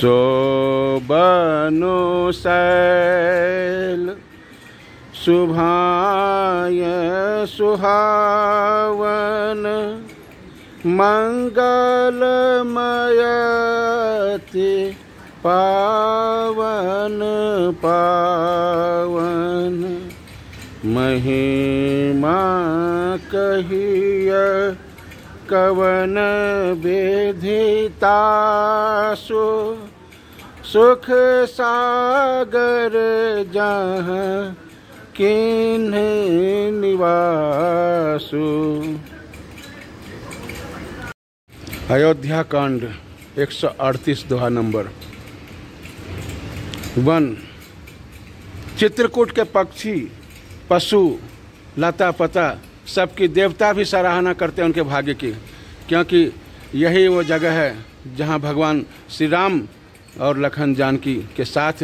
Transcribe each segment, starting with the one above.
शोभनु शैल शुभाय सुहावन मंगलमयति पावन पावन महिमा कहिय कवन विधितासु सुख सागर जहाँ किन्हीं निवासु। अयोध्या कांड 138 दोहा नंबर 1। चित्रकूट के पक्षी पशु लता पता सबकी देवता भी सराहना करते हैं उनके भाग्य की, क्योंकि यही वो जगह है जहाँ भगवान श्री राम और लखन जानकी के साथ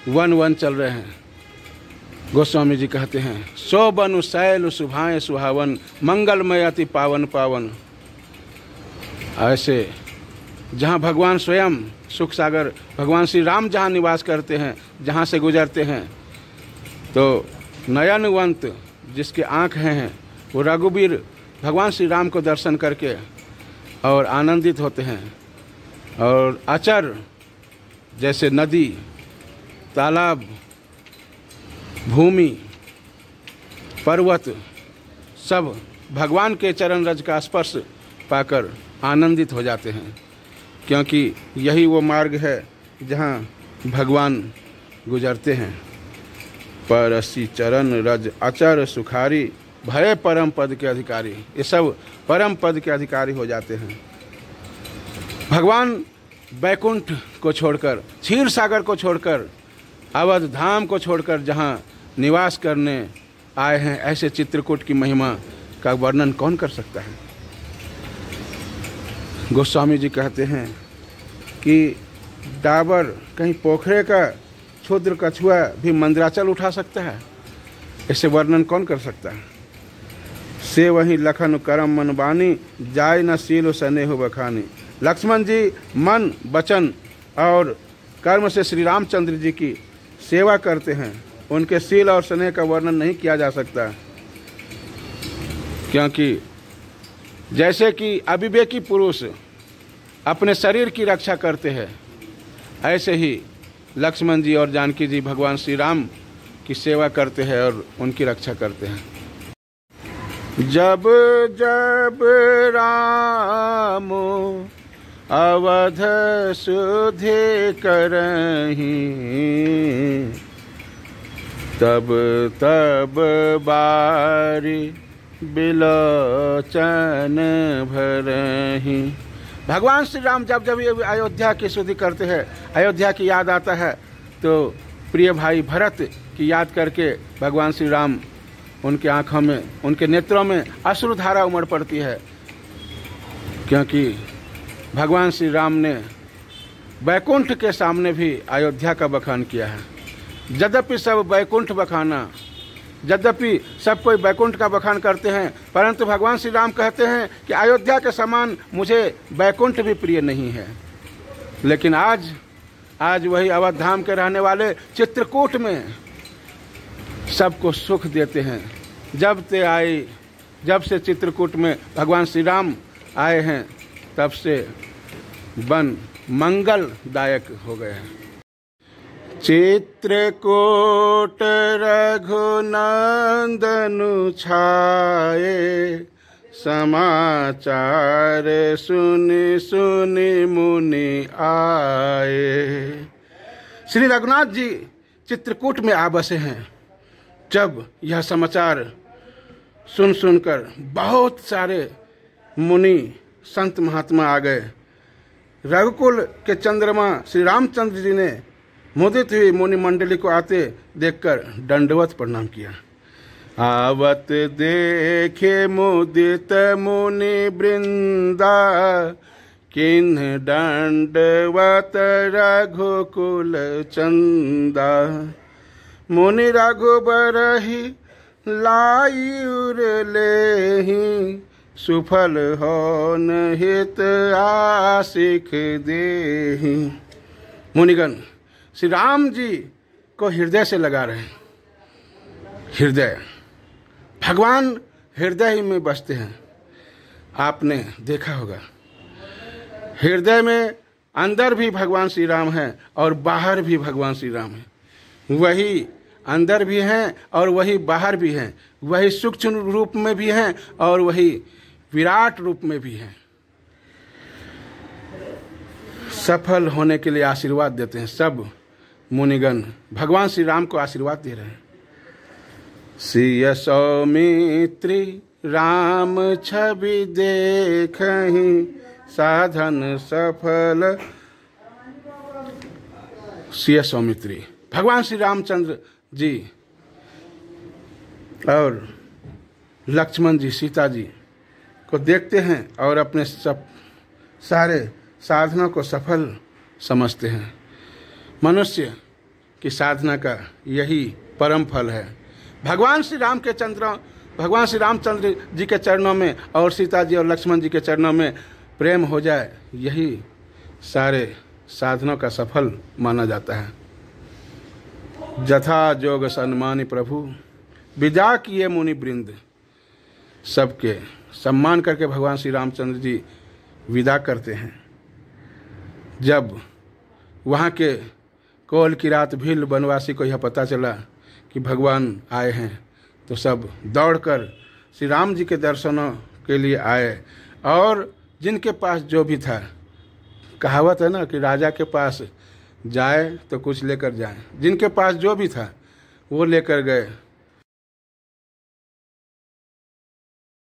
वन चल रहे हैं। गोस्वामी जी कहते हैं शोभनु शैल शुभाय सुहावन मंगलमय अति पावन पावन। ऐसे जहाँ भगवान स्वयं सुख सागर भगवान श्री राम जहाँ निवास करते हैं, जहाँ से गुजरते हैं, तो नयनवंत जिसके आँखें हैं वो रघुवीर भगवान श्री राम को दर्शन करके और आनंदित होते हैं। और अचर जैसे नदी तालाब भूमि पर्वत सब भगवान के चरण रज का स्पर्श पाकर आनंदित हो जाते हैं, क्योंकि यही वो मार्ग है जहाँ भगवान गुजरते हैं। परसी चरण रज अचर सुखारी भय परम पद के अधिकारी, ये सब परम पद के अधिकारी हो जाते हैं। भगवान बैकुंठ को छोड़कर क्षीर सागर को छोड़कर अवध धाम को छोड़कर जहाँ निवास करने आए हैं, ऐसे चित्रकूट की महिमा का वर्णन कौन कर सकता है। गोस्वामी जी कहते हैं कि डाबर कहीं पोखरे का क्षुद्र कछुआ भी मंदराचल उठा सकता है, ऐसे वर्णन कौन कर सकता है। से वही लखन करम मन बानी जाय न सील सने हो बखानी। लक्ष्मण जी मन वचन और कर्म से श्री रामचंद्र जी की सेवा करते हैं, उनके सील और स्नेह का वर्णन नहीं किया जा सकता, क्योंकि जैसे कि अविवेकी पुरुष अपने शरीर की रक्षा करते हैं, ऐसे ही लक्ष्मण जी और जानकी जी भगवान श्री राम की सेवा करते हैं और उनकी रक्षा करते हैं। जब जब राम अवध सुधि करहीं तब तब बारी बिलोचन भरहीं। भगवान श्री राम जब जब ये अयोध्या की स्तुति करते हैं, अयोध्या की याद आता है, तो प्रिय भाई भरत की याद करके भगवान श्री राम उनके आँखों में उनके नेत्रों में अश्रुधारा उमड़ पड़ती है, क्योंकि भगवान श्री राम ने बैकुंठ के सामने भी अयोध्या का बखान किया है। यद्यपि सब बैकुंठ बखाना यद्यपि सब कोई बैकुंठ का बखान करते हैं, परंतु भगवान श्री राम कहते हैं कि अयोध्या के समान मुझे बैकुंठ भी प्रिय नहीं है। लेकिन आज वही अवध धाम के रहने वाले चित्रकूट में सबको सुख देते हैं। जब से चित्रकूट में भगवान श्री राम आए हैं, तब से वन मंगलदायक हो गए हैं। चित्रकूट रघुनंदनु छाये समाचार सुनि सुनि मुनि आए। श्री रघुनाथ जी चित्रकूट में आ बसे हैं। जब यह समाचार सुनकर बहुत सारे मुनि संत महात्मा आ गए। रघुकुल के चंद्रमा श्री रामचंद्र जी ने मुदित हुई मुनि मंडली को आते देखकर दंडवत प्रणाम किया। आवत देखे मुदित मुनि वृंदा किन्ह दंडवत रघुकुल चंदा। मुनि रघुबरहि लायुर लेहि सुफल होन हित आशिक देहि। मुनिगण श्री राम जी को हृदय से लगा रहे हैं। हृदय, भगवान हृदय ही में बसते हैं। आपने देखा होगा हृदय में अंदर भी भगवान श्री राम हैं और बाहर भी भगवान श्री राम हैं। वही अंदर भी हैं और वही बाहर भी हैं, वही सूक्ष्म रूप में भी हैं और वही विराट रूप में भी हैं। सफल होने के लिए आशीर्वाद देते हैं। सब मुनिगण भगवान श्री राम को आशीर्वाद दे रहे हैं। सिय सौमित्री राम छवि देखहि, साधन सफल। सिय सौमित्री भगवान श्री रामचंद्र जी और लक्ष्मण जी, सीता जी को देखते हैं और अपने सब सारे साधनों को सफल समझते हैं। मनुष्य की साधना का यही परम फल है। भगवान श्री रामचंद्र जी के चरणों में और सीता जी और लक्ष्मण जी के चरणों में प्रेम हो जाए, यही सारे साधनों का सफल माना जाता है। जथा जोग सम्मानि प्रभु, विदा किए मुनि वृंद। सबके सम्मान करके भगवान श्री रामचंद्र जी विदा करते हैं। जब वहाँ के कोल की रात भील वनवासी को यह पता चला कि भगवान आए हैं, तो सब दौड़कर श्री राम जी के दर्शनों के लिए आए। और जिनके पास जो भी था, कहावत है ना कि राजा के पास जाए तो कुछ लेकर जाए, जिनके पास जो भी था वो लेकर गए।